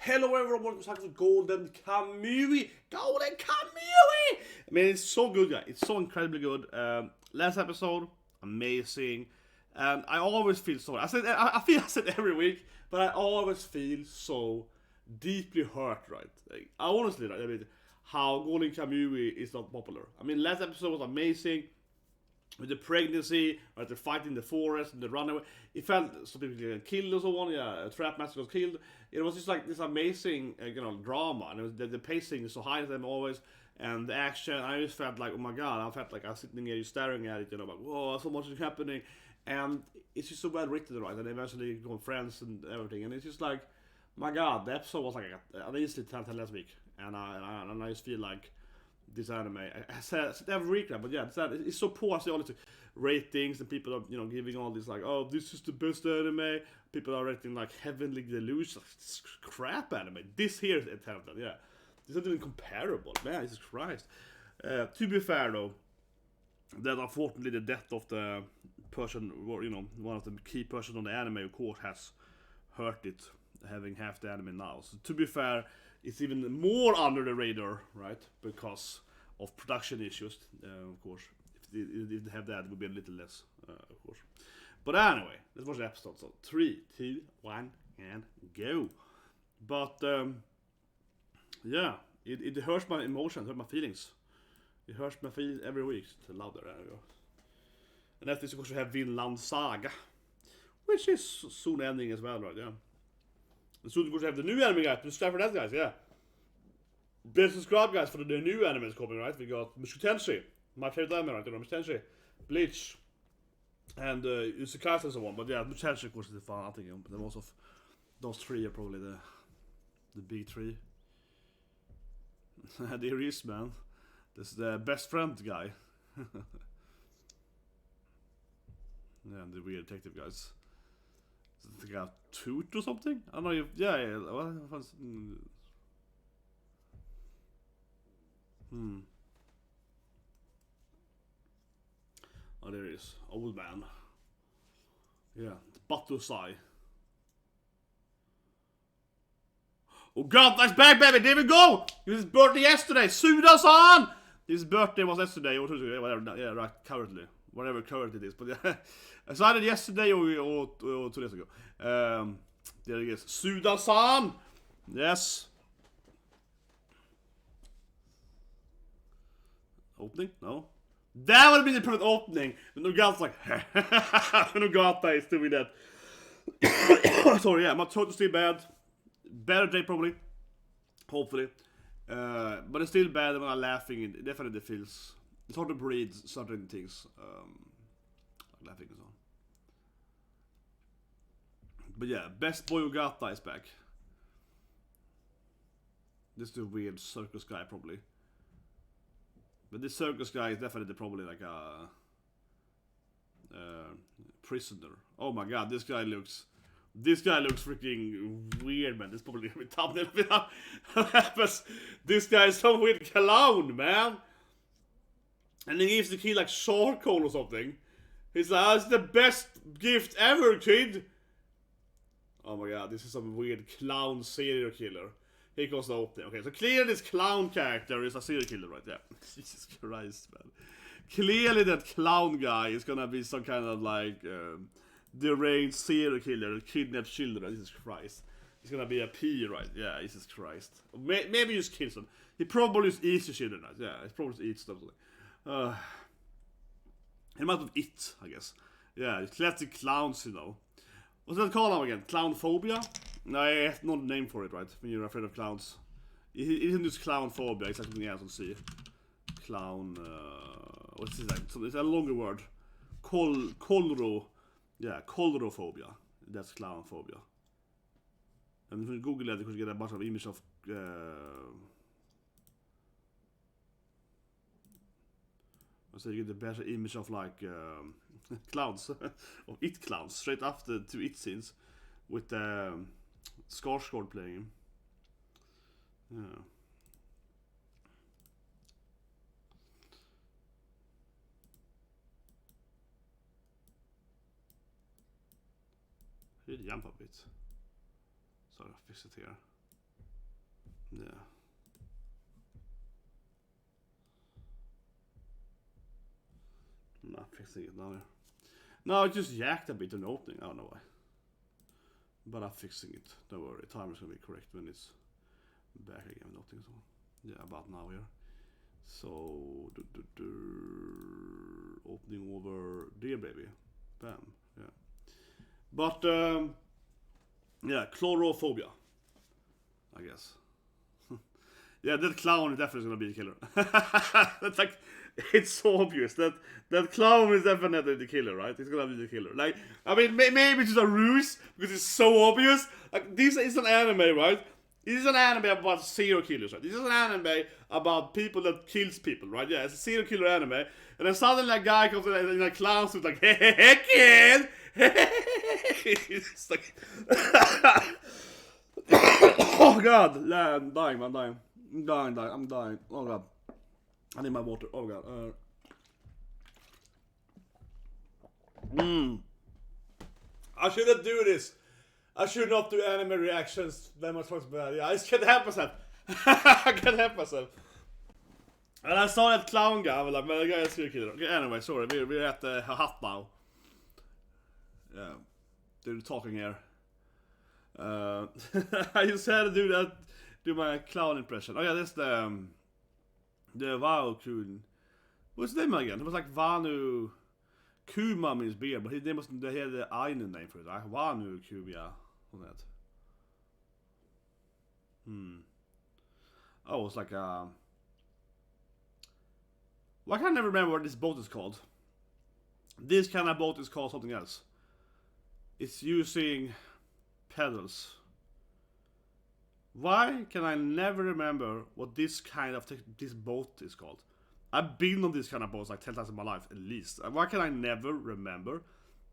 Hello everyone, welcome to Golden Kamuy. Golden Kamuy! I mean, it's so good, guys. It's so incredibly good. Last episode, amazing. And I always feel so... I said it every week, but I always feel so deeply hurt, right? Like, honestly, right? I mean, how Golden Kamuy is not popular. I mean, last episode was amazing. With the pregnancy, right, the fight in the forest, and the runaway. It felt some people get killed or so on. Yeah, a trap master was killed. It was just like this amazing, drama, and it was the pacing is so high as them always, and the action. I just felt like, oh my god, I felt like I was sitting here staring at it, like, whoa, so much is happening, and it's just so well written, right? And eventually become friends and everything, and it's just like, my god, the episode was like at least 10 last week, and I just feel like. This anime, I said every week, but yeah, it's so poor. I see all these ratings, and people are, giving all this like, oh, this is the best anime. People are rating like Heavenly Delusion, like, crap anime. This here is a 10 of them, yeah. This isn't even comparable, man. Jesus Christ. To be fair though, that unfortunately the death of the person, one of the key persons on the anime, of course, has hurt it, having half the anime now. So to be fair, it's even more under the radar, right? Because of production issues, of course. If they have that, it would be a little less, of course. But anyway, let's watch the episode. So 3, 2, 1, and go. But yeah, it hurts my emotions, hurts my feelings. It hurts my feelings every week. It's louder. There we go. And after this, of course, we have Vinland Saga, which is soon ending as well, right? Yeah. And soon, of course, we have the new anime, guys. Subscribe for that, guys, yeah. Be subscribe, guys, for the new animes coming, right? We got Mushoku, my favorite anime, right? Mushoku, Bleach, and Isekai and so on. But yeah, Mushoku, of course, is the fun. I think the most of those three are probably the big three. There is, man. This is the best friend guy. Yeah, and the weird detective guys. I think I have Toot or something? I don't know if... Yeah. Oh, there it is. Old man. Yeah. Batusai. Oh god, that's back, baby! There we go! It was his birthday yesterday! Suda-san! His birthday was yesterday, or Tuesday, whatever. Yeah, right, currently. Whatever current it is. But yeah, I saw it yesterday or 2 days ago. There it is. Suda-san! Yes. Opening? No. That would have been the perfect opening. But Nogata's like, Nogata is doing that. Sorry, yeah, my throat is still bad. Better day probably. Hopefully. But it's still bad when I'm laughing. It definitely feels... It's hard to breathe certain things. Like laughing and so on. But yeah, Best Boy Ogata is back. This is the weird circus guy probably. But this circus guy is definitely probably like a prisoner. Oh my god, this guy looks freaking weird, man. This is probably gonna be thumbnail but this guy is some weird clown, man. And he gives the kid like charcoal or something. He's like, oh, it's the best gift ever, kid. Oh my god, this is some weird clown serial killer. Here goes the opening. Okay, so clearly this clown character is a serial killer, right? Yeah. Jesus Christ, man. Clearly that clown guy is gonna be some kind of like deranged serial killer, kidnapped children. Jesus Christ. He's gonna be a P, right? Yeah, Jesus Christ. Maybe just kills them. He probably just eats the children, right? Yeah, he probably just eats them. He might have it, I guess. Yeah, classic clowns, What's that called now again? Clown phobia? No, it's not a name for it, right? When you're afraid of clowns. It isn't just clown phobia, it's something else, let's see. Clown, what's this like? It's a longer word. Kolro. Yeah, kolrophobia. That's clown phobia. And if you Google it, you could get a bunch of images of... So you get the better image of like clowns, of it clowns, straight after 2 it scenes, with Skarsgård playing. Yeah. I did jump a bit. Sorry, I fixed it here. Yeah. I'm not fixing it now. No, it just yacked a bit in the opening. I don't know why. But I'm fixing it. Don't worry. Timer's gonna be correct when it's back again. Nothing. So yeah, about now here. So opening over there, baby. Bam. Yeah. But yeah, chlorophobia. I guess. Yeah, that clown is definitely gonna be the killer. That's like, it's so obvious that clown is definitely the killer, right? It's gonna be the killer. Like, I mean, maybe it's just a ruse because it's so obvious. Like, this is an anime, right? This is an anime about serial killers, right? This is an anime about people that kills people, right? Yeah, it's a serial killer anime. And then suddenly a guy comes in a clown suit like, hey, kid! It's like... Oh god, I'm dying, I'm dying. I'm dying. Oh god. I need my water. Oh god. I shouldn't do this. I should not do anime reactions that much bad. Yeah, I can't help myself. I can't help myself. And I saw that clown guy, I was like, man, the guy is serial killer. Okay, anyway, sorry, we're at the hut now. Yeah, they're talking here. I just had to do my clown impression. Oh yeah, that's the Wow Kun. What's his name again? It was like Vanu Kuma means beer, but his name was, they had the Ainu name for it. Like Vanu Kubia. What's that? Oh, it's like why can't I never remember what this boat is called? This kind of boat is called something else. It's using pedals. Why can I never remember what this kind of this boat is called? I've been on this kind of boats like 10 times in my life at least. Why can I never remember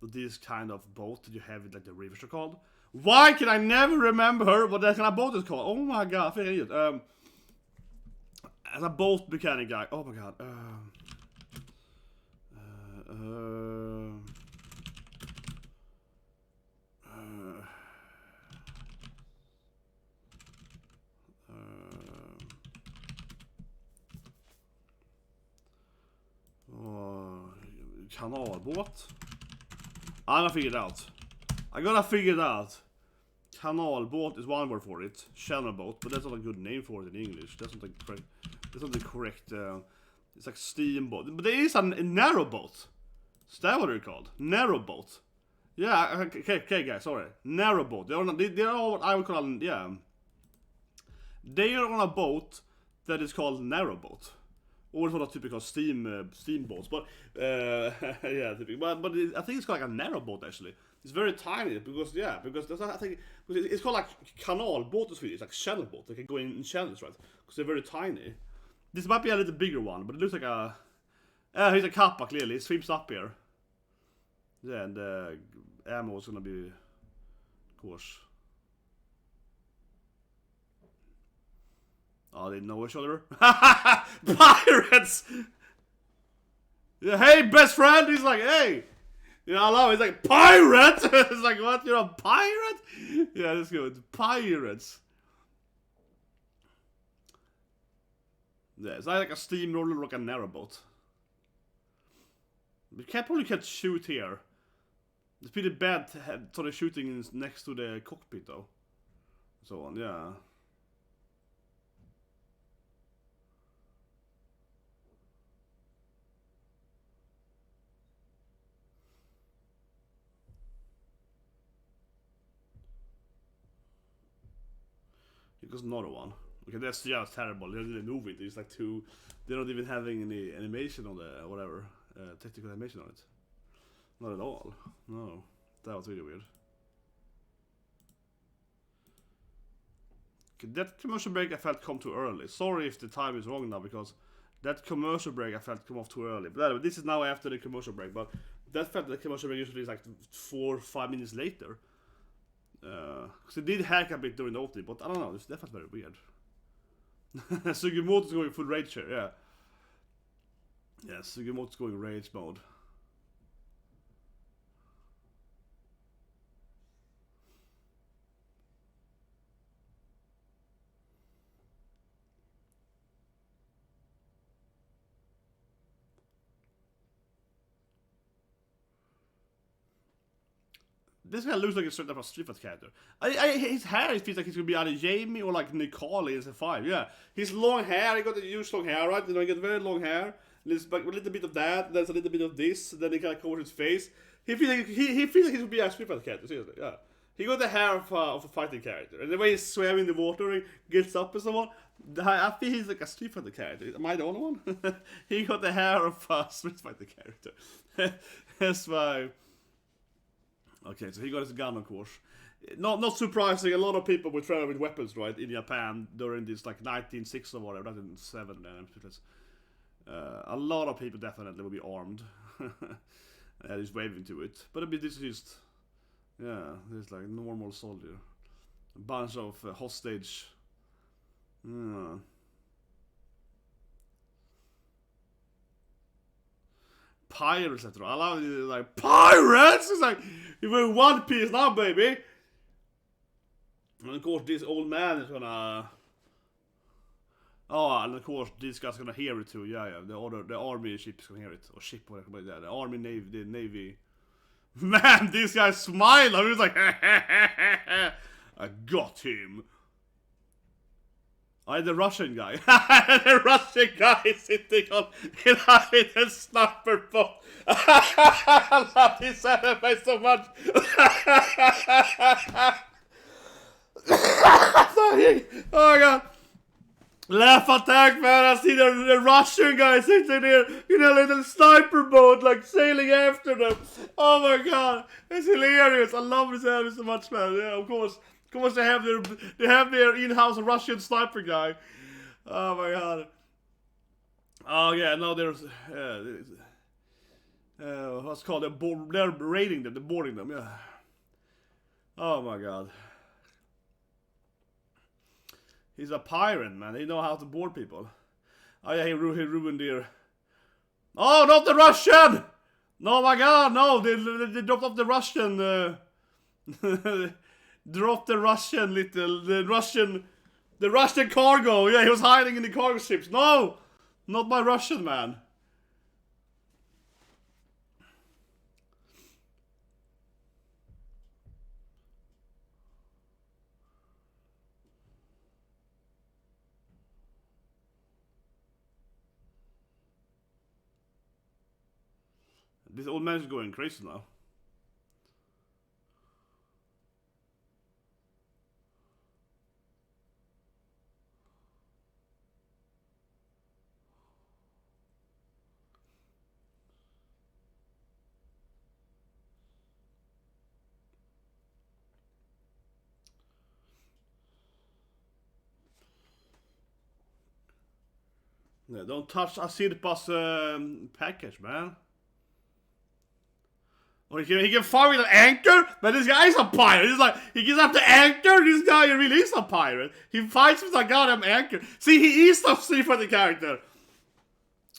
what this kind of boat that you have in like the rivers are called? Why can I never remember what that kind of boat is called? Oh my god, I think I need it. As a boat mechanic guy. Oh my god. Kanalbåt. I'm gonna figure it out. I gotta figure it out. Kanalbåt is one word for it. Channel boat, but that's not a good name for it in English. That's not the correct. That's not the correct. It's like steamboat, but there is a narrow boat. Is that what they're called? Narrow boat. Yeah. Okay, guys. Sorry. Narrow boat. They're what I would call. Yeah. They are on a boat that is called narrow boat. Or it's not a typical steamboats, but yeah, typical. But I think it's called like a narrow boat actually. It's very tiny because that's, I think it's called like kanalbåt in Swedish. It's like channel boat. They can go in channels, right? Because they're very tiny. This might be a little bigger one, but it looks like a. Here's a kappa clearly. It sweeps up here. Yeah, and the ammo is gonna be, of course. Oh, they know each other. Pirates! Yeah, hey, best friend! He's like, hey! You know, I love it. He's like, pirate! It's like, what? You're a pirate? Yeah, that's good. Pirates. Yeah, it's like a steamroller, like a narrowboat. We probably can't shoot here. It's pretty bad to have sort of shooting next to the cockpit, though. So on, yeah. Because another one. Okay, that's just terrible. They're really moving. There's like two. They're not even having any animation on the whatever technical animation on it. Not at all. No, that was really weird. Okay, that commercial break I felt come too early. Sorry if the time is wrong now because that commercial break I felt come off too early. But anyway, this is now after the commercial break. But that felt the commercial break usually is like 4 or 5 minutes later. Because it did hack a bit during the opening, but I don't know, that felt very weird. Sugimoto's going full rage here, yeah. Yeah, Sugimoto's going rage mode. this guy looks like a straight up a Street Fighter character. His hair, it feels like he's gonna be either Jamie or like Necali in S5. Yeah, his long hair. He got the huge long hair, right? You know, he got very long hair. There's like a little bit of that. There's a little bit of this. Then he kind of covers his face. He feels like he feels like he should be a Street Fighter character. Seriously, yeah. He got the hair of a fighting character, and the way he's swimming in the water and gets up and so on. I feel he's like a Street Fighter character. Am I the only one? He got the hair of a Street Fighter character. That's why. Okay, so he got his gun, of course. Not surprising. A lot of people were traveling with weapons, right, in Japan during this like 1906 or whatever, 1907. A lot of people definitely will be armed. Just waving to it, but I mean, this is just, yeah, it's like normal soldier, a bunch of hostage. Pirates, etc. I love it, like pirates. It's like you wear One Piece now, baby. And of course, this old man is gonna. Oh, and of course, this guy's gonna hear it too. Yeah. The army ship is gonna hear it, or ship, whatever. Yeah, the army, the navy. Man, this guy smiled. I was like, I got him. The Russian guy. The Russian guy is sitting on in a sniper boat. I love this anime so much. Sorry. Oh my god. Laugh attack, man. I see the Russian guy sitting there in a little sniper boat, like sailing after them. Oh my god. It's hilarious. I love this anime so much, man. Yeah, of course. Of course, they have their in-house Russian sniper guy. Oh my god. Oh yeah, no, there's what's called they're raiding them, they're boarding them. Yeah. Oh my god. He's a pirate, man. He know how to board people. Oh yeah, he ruined their. Oh, not the Russian! No, my god, no! They dropped off the Russian. Dropped the Russian cargo. Yeah, he was hiding in the cargo ships. No, not my Russian man. This old man is going crazy now. Yeah, don't touch Asirpa's package, man. Or he can fire with an anchor, but this guy is a pirate. He's like, he gets up the anchor, this guy really is a pirate. He fights with a goddamn anchor. See, he is a Street Fighter character.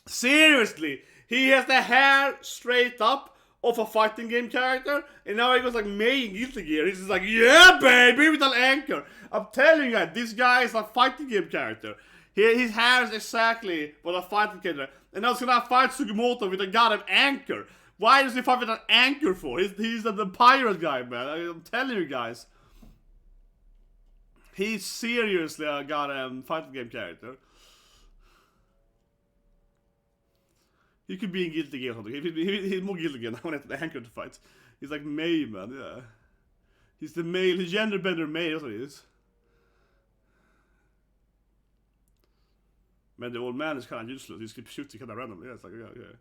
Seriously, he has the hair straight up of a fighting game character, and now he goes like May in Guilty Gear. He's just like, yeah, baby, with an anchor. I'm telling you, this guy is a fighting game character. His hair is exactly what a fighting character. And now he's gonna fight Sugimoto with a goddamn anchor. Why does he fight with an anchor for? He's the pirate guy, man. I'm telling you guys. He's seriously a goddamn fighting game character. He could be in Guilty Gear or something. He's more Guilty Gear now when it's the anchor to fight. He's like May, man, yeah. He's the male, he's gender bender May, that's what he is. Man, the old man is kind of useless. He just keeps shooting kind of randomly. Yeah, it's like, yeah.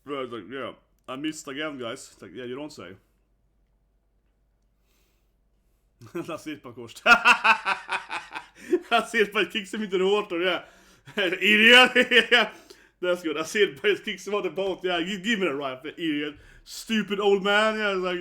Right, it's like, yeah, I missed again, guys. It's like, yeah, you don't say. That's it, of course. That's it, but it kicks him into the water, yeah. Idiot! Yeah. That's good. That's it, but it kicks him on the boat. Yeah, give me the rifle, idiot. Stupid old man, yeah, it's like.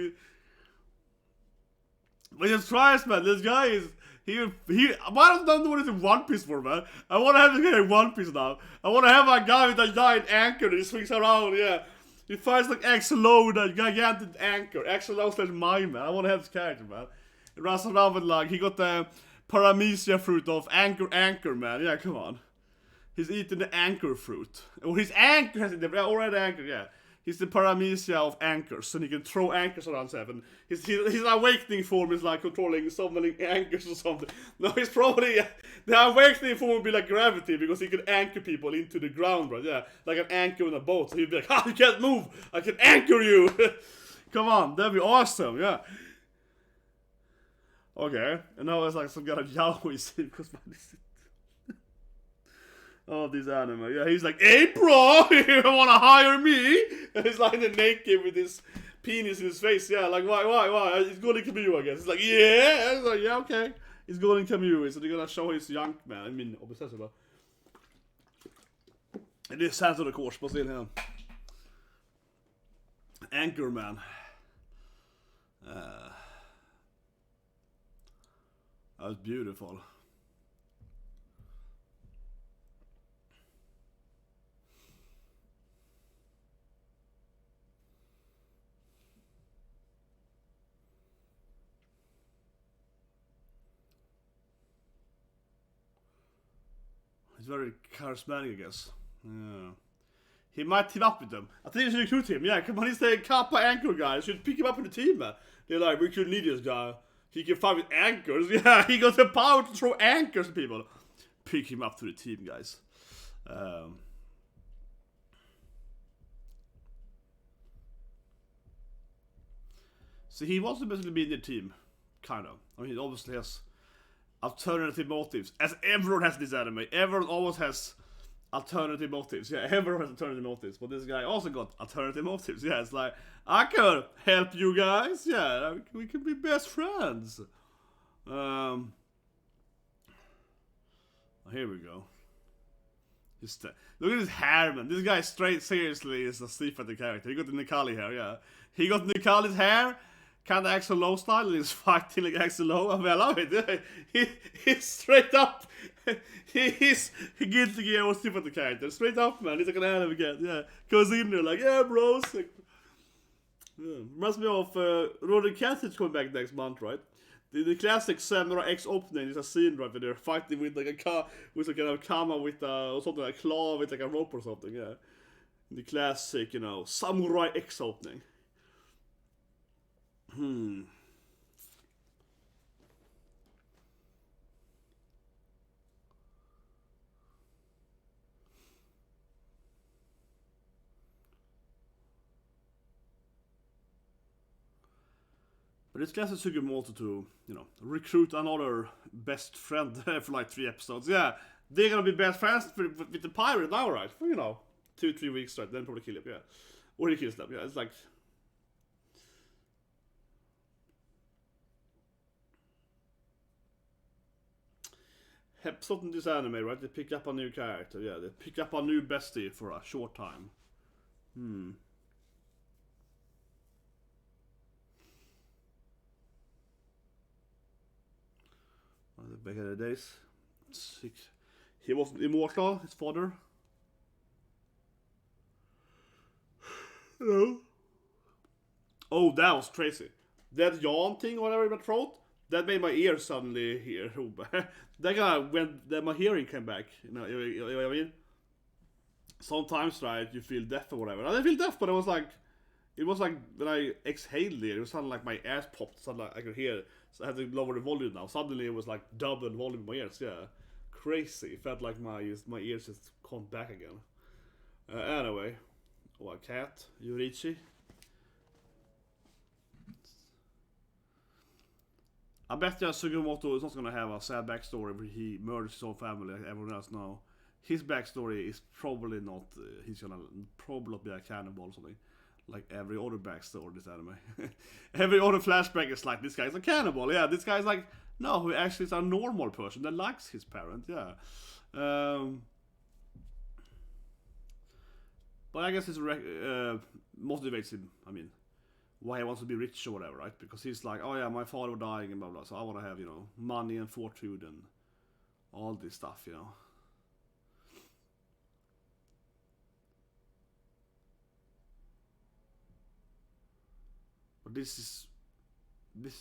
But just tries, man. This guy is. Why don't I do this in One Piece for, man? I want to have this guy in One Piece now. I want to have a guy with a giant anchor that he swings around, yeah. He fights like Axel with a gigantic anchor. Axel slash mine, man. I want to have this character, man. He runs around with like, he got the paramecia fruit of anchor, man. Yeah, come on. He's eating the anchor fruit. Or his anchor has it, already anchor, yeah. He's the paramecia of anchors, and he can throw anchors around Seven. His awakening form is like controlling summoning anchors or something. No, he's probably the awakening form would be like gravity because he can anchor people into the ground, right? Yeah, like an anchor in a boat. So he'd be like, "Ah, you can't move. I can anchor you." Come on, that'd be awesome. Yeah. Okay, and now it's like some kind of yaoi scene because oh, this anime. Yeah, he's like, "Hey, bro, you wanna hire me?" And he's like naked with his penis in his face. Yeah, like, why? It's Golden Kamuy, I guess. It's like, yeah. It's like, yeah, okay. It's Golden Kamuy, so they're gonna show his young man. I mean, obsessive. Det är sant of the course på still här. Anchorman. That was beautiful. He's very charismatic, I guess. Yeah. He might team up with them. I think he should recruit him. Yeah, come on, he's the Kappa anchor guy. Should pick him up in the team, man. They're like, we could need this guy. He can fight with anchors. Yeah, he got the power to throw anchors at people. Pick him up to the team, guys. So he wants to basically be in the team. Kind of. I mean, he obviously has alternative motives. As everyone has this anime. Everyone always has alternative motives. Yeah, everyone has alternative motives. But this guy also got alternative motives. Yeah, it's like, I could help you guys. Yeah, we could be best friends. Here we go. Look at his hair, man. This guy straight seriously is a sympathetic character. He got the Necali hair, yeah. He got Necali's hair. Kinda Axel Low style, and he's fighting like Axel Low. I mean, I love it. He's straight up. He's Guilty Gear was sympathetic character. Straight up, man. He's like an anime again. Yeah. Goes in there like, yeah, bros. Like, yeah. Reminds me of Roder Cassidy's coming back next month, right? The classic Samurai X opening is a scene right where they're fighting with like a car with like a kama with or something like a claw with like a rope or something, yeah. The classic, you know, Samurai X opening. But it's classic Sugimoto to, you know, recruit another best friend for like 3 episodes. Yeah, they're gonna be best friends with the pirate now, right? For, you know, 2-3 weeks, right? Then probably kill him, yeah. Or he kills them, yeah. It's like... episode in this anime, right? They pick up a new character, yeah. They pick up a new bestie for a short time. Back in the days. He wasn't immortal, his father. Hello. Oh, that was crazy. That yawn thing, whatever in my throat, that made my ear suddenly hear. That guy, when my hearing came back, you know what I mean? Sometimes, right, you feel deaf or whatever. I didn't feel deaf, but it was like when I exhaled it was something like my ass popped, something like I could hear it. So I had to lower the volume now. Suddenly it was like double volume in my ears, yeah. Crazy. It felt like my ears just come back again. Anyway. Oh, a cat. Yurichi. I bet you Sugimoto is not gonna have a sad backstory where he murders his own family like everyone else now. His backstory is probably not, he's gonna probably not be a cannibal or something. Like every other backstory in this anime. Every other flashback is like, this guy's a cannibal, yeah. This guy's like, no, he actually is a normal person that likes his parent, yeah. But I guess it motivates him, I mean, why he wants to be rich or whatever, right? Because he's like, oh yeah, my father was dying and blah blah, so I want to have, you know, money and fortune and all this stuff, you know. But this is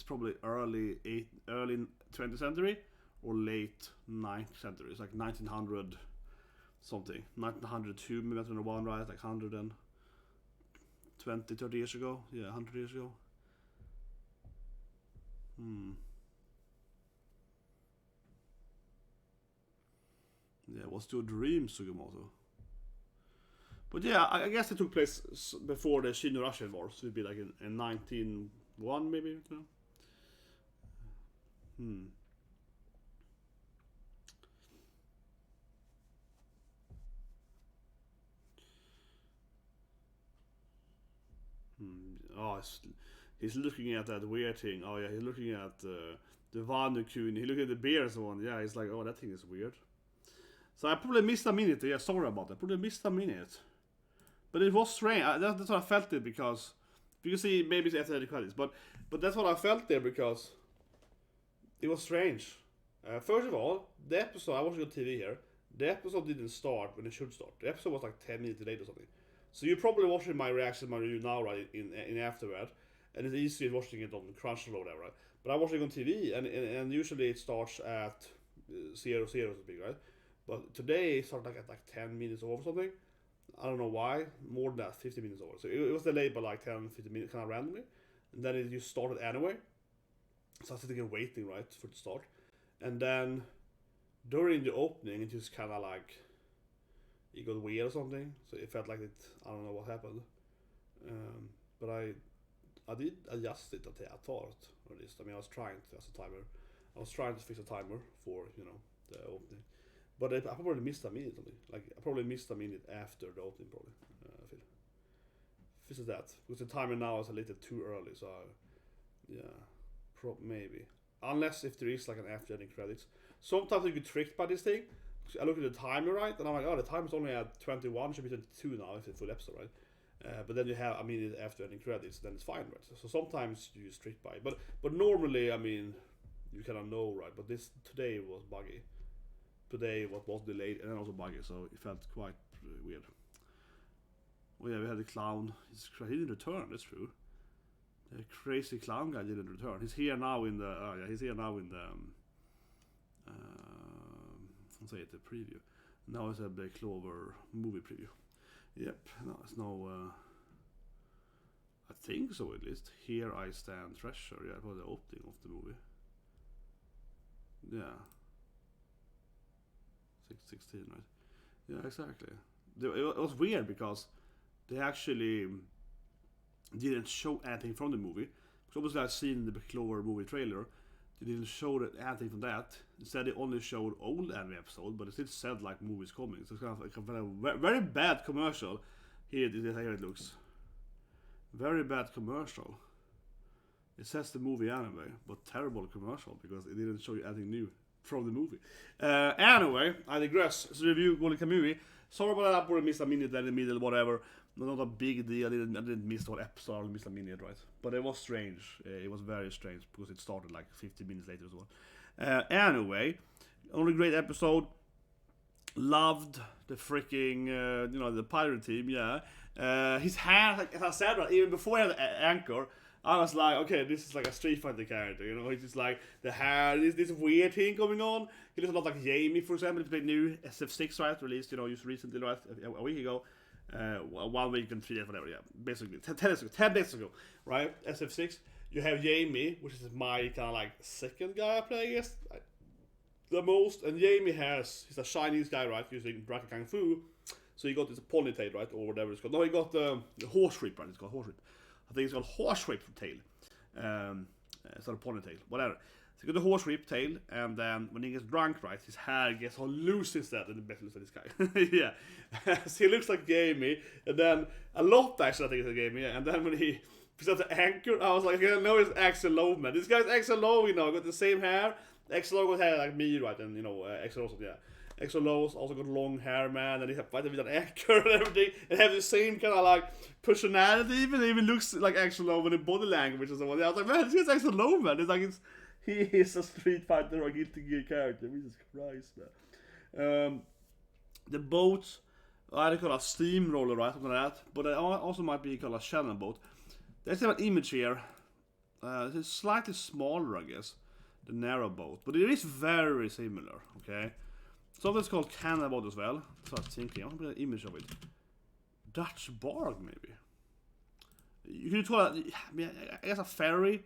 probably early 20th century or late 9th century. It's like 1900 something, 1902, maybe 1901, right? Like 100 and 20, 30 years ago. Yeah, 100 years ago. Yeah, what's your dream, Sugimoto? But yeah, I guess it took place before the Sino-Russian War, so it'd be like in 1901 maybe. Oh, he's looking at that weird thing. Oh yeah, he's looking at the Vanukun. He looking at the bears one. Yeah, he's like, oh, that thing is weird. So I probably missed a minute. Yeah, sorry about that. Probably missed a minute. But it was strange. That's what I felt it because you can see maybe it's after the credits. But that's what I felt there because it was strange. First of all, the episode I watched on TV here. The episode didn't start when it should start. The episode was like 10 minutes late or something. So you're probably watching my reaction, my review now, right? In afterward, and it's easier watching it on Crunchyroll or whatever, right? But I'm watching it on TV, and usually it starts at 0:00 something, right? But today it started at 10 minutes over something. I don't know why. More than that, 50 minutes over. So it was delayed by like 10, 15 minutes, kind of randomly, and then it just started anyway. So I was sitting and waiting, right, for it to start, and then during the opening, it just kind of like. It got weird or something, so it felt like it. I don't know what happened, but I did adjust it at thought, or at least. I mean, I was trying to as a timer. I was trying to fix a timer for the opening, but I probably missed a minute. Like I probably missed a minute after the opening. Probably, I feel. Fix that because the timer now is a little too early. So yeah, maybe unless if there is like an after ending credits. Sometimes you get tricked by this thing. I look at the timer, right, and I'm like, oh, the timer's only at 21, should be 22 now if it's full episode, right? But then you have a minute after ending credits, then it's fine, right? So sometimes you just trick by it, but normally, I mean, you kind of know, right? But today was buggy. Today was delayed and then also buggy, so it felt quite weird. Oh yeah, we had the clown. He didn't return. That's true. The crazy clown guy didn't return. He's here now in the. Oh yeah, he's here now in the. Say it, the preview. Now it's a Black Clover movie preview. Yep, no, it's no. I think so at least. Here I Stand Treasure. Yeah, for the opening of the movie. Yeah. 616, right? Yeah, exactly. It was weird because they actually didn't show anything from the movie. Because obviously I've seen the Black Clover movie trailer. They didn't show anything from that. Instead, they only showed old anime episode, but it still said like movies coming. So it's kind of like a very bad commercial. Here it looks. Very bad commercial. It says the movie anime, but terrible commercial because it didn't show you anything new from the movie. Anyway, I digress. So review Wen Kamuy. Sorry about that. I probably missed a minute there in the middle, whatever. Not a big deal. I didn't miss the whole episode. I missed a minute, right? But it was strange. It was very strange because it started like 15 minutes later as well. Anyway, only great episode. Loved the freaking, the pirate team. Yeah. His hair, like as I said, right, even before I had Anchor, I was like, okay, this is like a Street Fighter character. It's just like the hair, this weird thing going on. He looks a lot like Jamie, for example. He played new SF6, right? Released, just recently, right? A week ago. 1 week and 3 days, whatever, yeah, basically 10 days ago, right? SF6, you have Jamie, which is my kind of like second guy I play, I guess, the most, and Jamie he's a Chinese guy, right, using Bracket Kung Fu, so he got this ponytail, right, or whatever it's called. No, he got the horse whip, right, it's called horse whip. I think it's called horse whip tail, it's not a ponytail, whatever. So he got the horse whip tail, and then when he gets drunk, right, his hair gets all loose instead, and the better looks like this guy. Yeah. So he looks like Jamie, and then a lot actually I think it's like Jamie, yeah. And then when he presented the Anchor, I was like, I know it's Axel Lowe, man. This guy's Axel Lowe, got the same hair. Axel Lowe got hair like me, right, and Axel also, yeah. Axel Lowe's also got long hair, man, and he had fighting with an Anchor and everything, and have the same kind of like personality, even looks like Axel Lowe with the body language and so on. Yeah, I was like, man, this is Axel Lowe, man. It's like he is a Street Fighter or Guilty Gear character. Jesus Christ, man. The boat, I call it a steamroller, right? Something like that. But it also might be called a Shannon boat. There's an image here. It's slightly smaller, I guess, the narrow boat. But it is very similar, okay? Something's called Canada boat as well. So I was thinking, I want to put an image of it. Dutch bark, maybe. you can call it, I guess a ferry.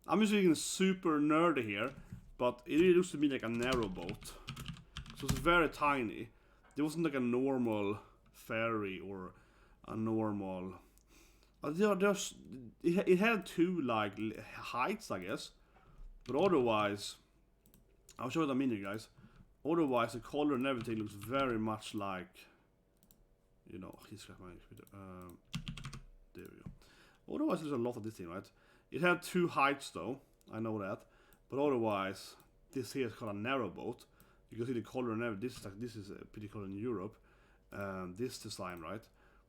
I'm just being super nerdy here, but it really looks to me like a narrow boat. So it's very tiny. There wasn't like a normal ferry or a normal. It had two like heights, I guess, but otherwise, I'll show you what I mean, you guys. Otherwise, the color and everything looks very much like, you know, he's got my computer. There we go. Otherwise, there's a lot of this thing, right? It had two heights though, I know that, but otherwise, this here is called a narrow boat. You can see the color and everything. This is pretty cool in Europe. This design, right?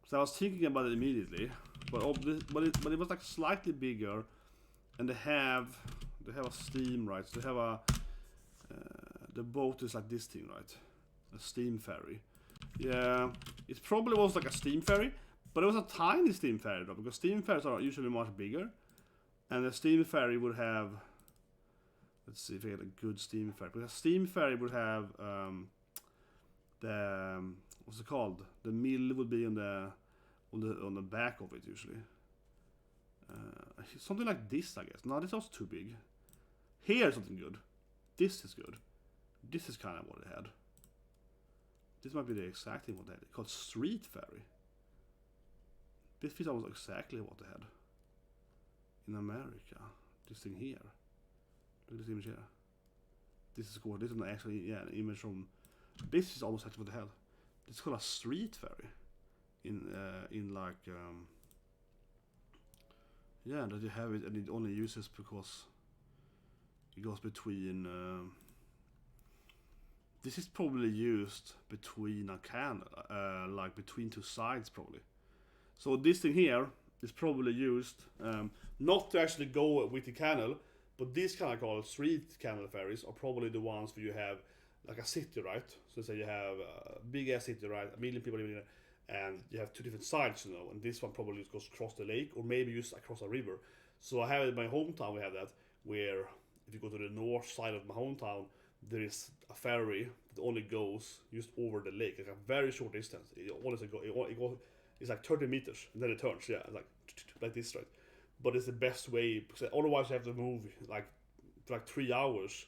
So I was thinking about it immediately, but it was like slightly bigger, and they have a steam, right? So they have a the boat is like this thing, right? A steam ferry. Yeah, it probably was like a steam ferry, but it was a tiny steam ferry though, because steam ferries are usually much bigger, and the steam ferry would have. Let's see if I get a good steam ferry. Because a steam ferry would have the what's it called? The mill would be on the back of it usually. Something like this, I guess. No, this was too big. Here's something good. This is good. This is kind of what it had. This might be the exact thing what they had. It's called street ferry. This fits almost exactly what they had in America. This thing here. Look at this image here. This is cool. This is actually an image from. This is almost actually what they had. It's called a street ferry. In like yeah, that you have it and it only uses because it goes between. This is probably used between a canal, like between two sides probably. So this thing here is probably used not to actually go with the canal, but these kind of called street canal ferries are probably the ones where you have like a city, right? So say you have a big ass city, right? 1 million people living in it, and you have two different sides, you know, and this one probably goes across the lake or maybe just across a river. So I have it in my hometown, we have that, where if you go to the north side of my hometown, there is a ferry that only goes just over the lake, like a very short distance. It's like 30 meters, and then it turns, yeah, like this, right? But it's the best way, because otherwise you have to move like for like 3 hours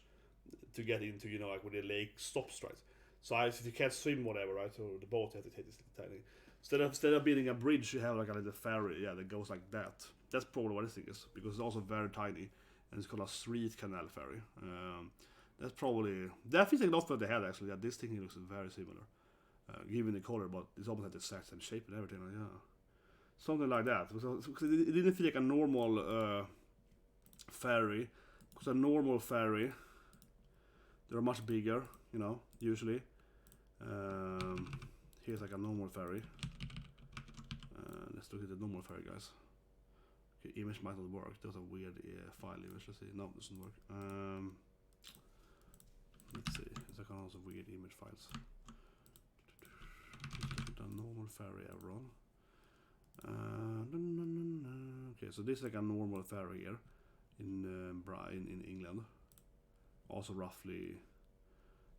to get into, you know, like where the lake stops, right? So if you can't swim, whatever, right? So the boat you have to take this tiny. Instead of building a bridge, you have like a little ferry, yeah, that goes like that. That's probably what this thing is, because it's also very tiny, and it's called a street canal ferry. That's probably that feels like not what they had actually. Yeah, this thing here looks very similar, given the color, but it's almost like the exact same shape and everything. Like, yeah, something like that. It didn't feel like a normal ferry, because a normal ferry, they're much bigger, you know, usually. Here's like a normal ferry. Let's look at the normal ferry, guys. Okay, image might not work. There's a weird file image. Let's see. No, it doesn't work. Let's see. It's like also weird image files. The normal ferry everyone. Okay, so this is like a normal ferry here in England. Also roughly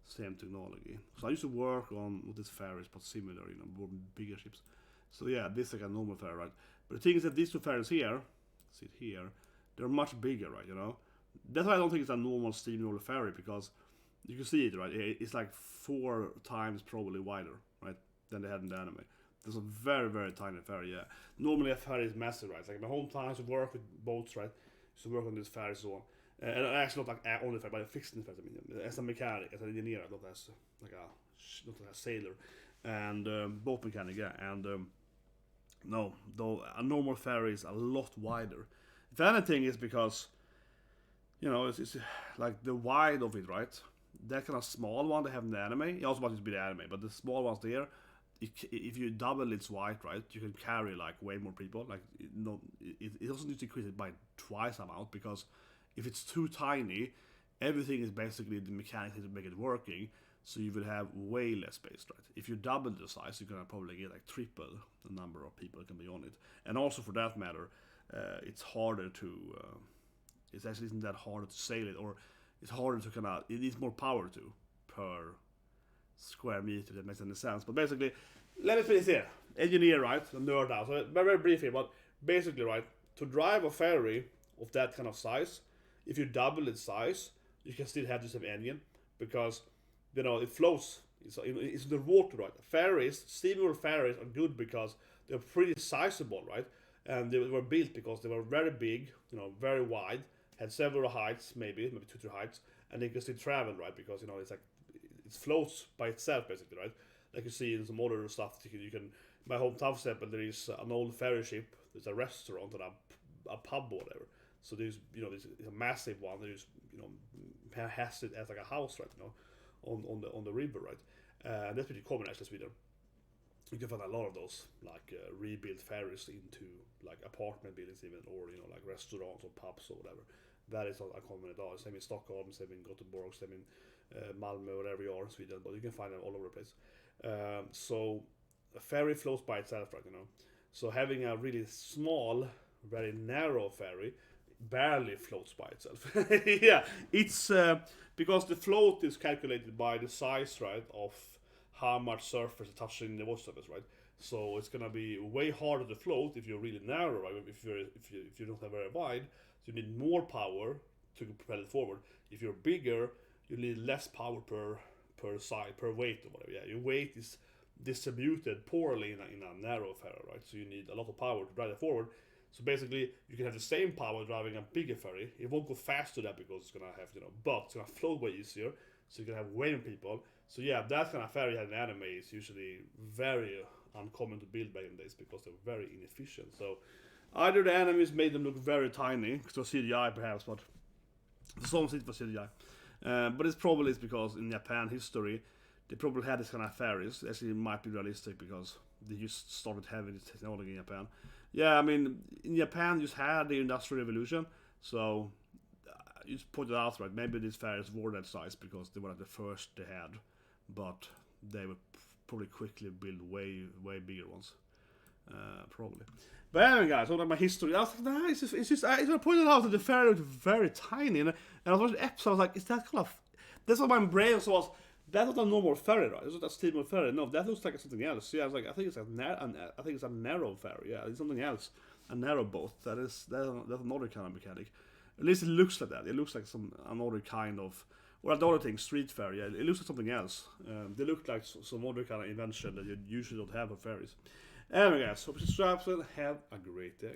same technology. So I used to work on with these ferries, but similar, you know, more bigger ships. So yeah, this is like a normal ferry, right? But the thing is that these two ferries here, sit here, they're much bigger, right? You know, that's why I don't think it's a normal steamroller ferry, because you can see it, right? It's like 4 times probably wider, right, than they had in the anime. There's a very, very tiny ferry, yeah. Normally a ferry is massive, right? It's like my hometown, I used to work with boats, right? I used to work on these ferries and so on. And actually not like on the ferry, but fixing the ferry, I mean, as a mechanic, as an engineer, not as like not as a sailor. And boat mechanic, yeah. And no, though a normal ferry is a lot wider. If anything, it's because, you know, it's like the wide of it, right? That kind of small one they have in the anime, it also wants to be the anime, but the small ones there, if you double its weight, right, you can carry like way more people. Like, it doesn't need to increase it by twice amount, because if it's too tiny, everything is basically the mechanics to make it working, so you would have way less space, right? If you double the size, you're gonna probably get like triple the number of people that can be on it. And also, for that matter, it's harder to, it actually isn't that harder to sail it, or it's harder to kind of, it needs more power to per square meter. That makes any sense. But basically, let me finish here. Engineer, right? The nerd out. So very, very brief here, but basically, right, to drive a ferry of that kind of size, if you double its size, you can still have the same engine because it floats. It's in the water, right? Ferries, steamable ferries are good because they're pretty sizable, right? And they were built because they were very big, very wide, had several heights, maybe 2-3 heights, and they can still travel, right? Because it's like it floats by itself, basically, right? Like you see in some other stuff, you can. My hometown, for example, there is an old ferry ship. There's a restaurant and a pub or whatever. So there's there's a massive one. There's has it as like a house, right? On the river, right? And that's pretty common actually in Sweden. You can find a lot of those, like rebuilt ferries into like apartment buildings, even, or like restaurants or pubs or whatever. That is not common at all. Same in Stockholm, same in Gothenburg, same in Malmö, wherever you are in Sweden. But you can find them all over the place. So a ferry floats by itself, right? So having a really small, very narrow ferry barely floats by itself. Yeah, it's because the float is calculated by the size, right, of how much surface is touching the water surface, right? So it's gonna be way harder to float if you're really narrow, right? If you don't have very wide, so you need more power to propel it forward. If you're bigger, you need less power per side, per weight or whatever. Yeah, your weight is distributed poorly in a narrow ferry, right? So you need a lot of power to drive it forward. So basically, you can have the same power driving a bigger ferry. It won't go faster that because it's gonna have but it's gonna flow way easier. So you can have way more people. So yeah, that kind of ferry had an anime is usually very uncommon to build back in days because they're very inefficient. So either the enemies made them look very tiny, because of CGI perhaps, but some it was CGI. But it's probably because in Japan history, they probably had this kind of ferries. Actually, it might be realistic because they just started having this technology in Japan. Yeah, I mean, in Japan, you just had the Industrial Revolution, so you just pointed out, right, maybe these ferries were that size because they were like the first they had, but they would probably quickly build way bigger ones, probably. But anyway, guys, all of my history, I was like, nah, it's just I pointed out that the ferry was very tiny, and I was watching the episode, I was like, is that kind of, that's what my brain was. That's not a normal ferry, right? It's not a steamable ferry. No, that looks like something else. Yeah, I was like, I think it's a narrow ferry. Yeah, it's something else. A narrow boat. That's another kind of mechanic. At least it looks like that. It looks like another kind of, or another thing, street ferry. Yeah, it looks like something else. They look like some other kind of invention that you usually don't have on ferries. Anyway, guys, hope you subscribe and have a great day.